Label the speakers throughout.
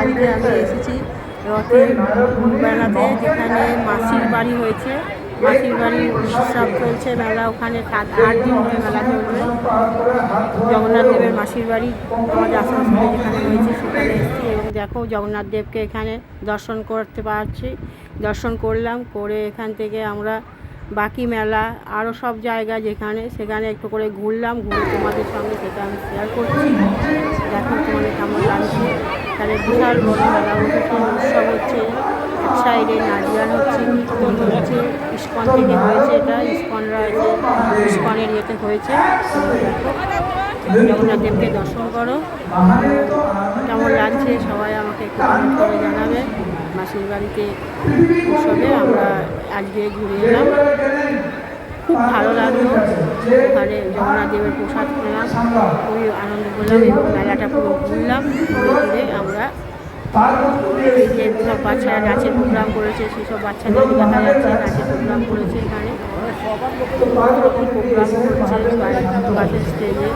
Speaker 1: আজকে আমি এসেছি রথের মেলাতে, যেখানে মাসির বাড়ি হয়েছে। মাসির বাড়ির উৎসব চলছে, মেলা ওখানে 7-8 দিন ধরে মেলা চলবে। জগন্নাথ দেবের মাসির বাড়ি আমাদের আসানসোলে যেখানে হয়েছে সেখানে এসেছি, এবং দেখো জগন্নাথ দেবকে এখানে দর্শন করতে পারছি। দর্শন করলাম, করে এখান থেকে আমরা বাকি মেলা আরও সব জায়গা সেখানে একটু করে ঘুরলাম, ঘুরে তোমাদের সঙ্গে সেটা আমি শেয়ার করছি। দেখো তোমাদের কেমন লাগছে। তাহলে বিশাল বড় মেলা উৎসব হচ্ছে। এক সাইডে নাচগান হচ্ছে, কীর্তন হচ্ছে, ইস্কন থেকে হয়েছে, এটা ইস্কনরা ইস্কনের ইয়েতে হয়েছে। জগন্নাথ দেবকে দর্শন করো, কেমন লাগছে সবাই আমাকে একটু কমেন্ট করে জানাবে। মাসির বাড়িতে উৎসবে আমরা আজকে ঘুরে এলাম, খুব ভালো লাগলো। ওখানে জগন্নাথ দেবের প্রসাদ খেলাম, খুবই আনন্দ করলাম, এবং মেলাটা পুরো ঘুরলাম। ঘুরে আমরা এই যে সব বাচ্চারা নাচের প্রোগ্রাম করেছে, সেসব বাচ্চাদের দেখা যাচ্ছে নাচের প্রোগ্রাম করেছে। এখানে প্রোগ্রাম করছে বাসের স্টেজে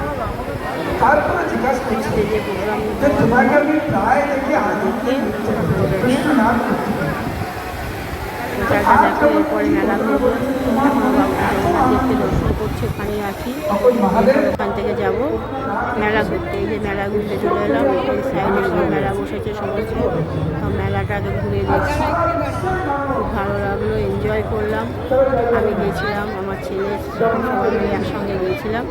Speaker 1: প্রোগ্রাম দেখো। এরপরে মেলা ঘুরবো, এখনও জগন্নাথ দেবকে দর্শন করছি, ওখানেই আছি। ওখান থেকে যাব মেলা ঘুরতে। এই যে মেলা ঘুরতে চলে এলাম, এই সাইডে সব মেলা বসেছে সমস্ত, সব মেলাটাকে ঘুরে দেখছি। খুব ভালো লাগলো, এনজয় করলাম। আমি গিয়েছিলাম, আমার ছেলে সবাই মিলে একসঙ্গে গিয়েছিলাম।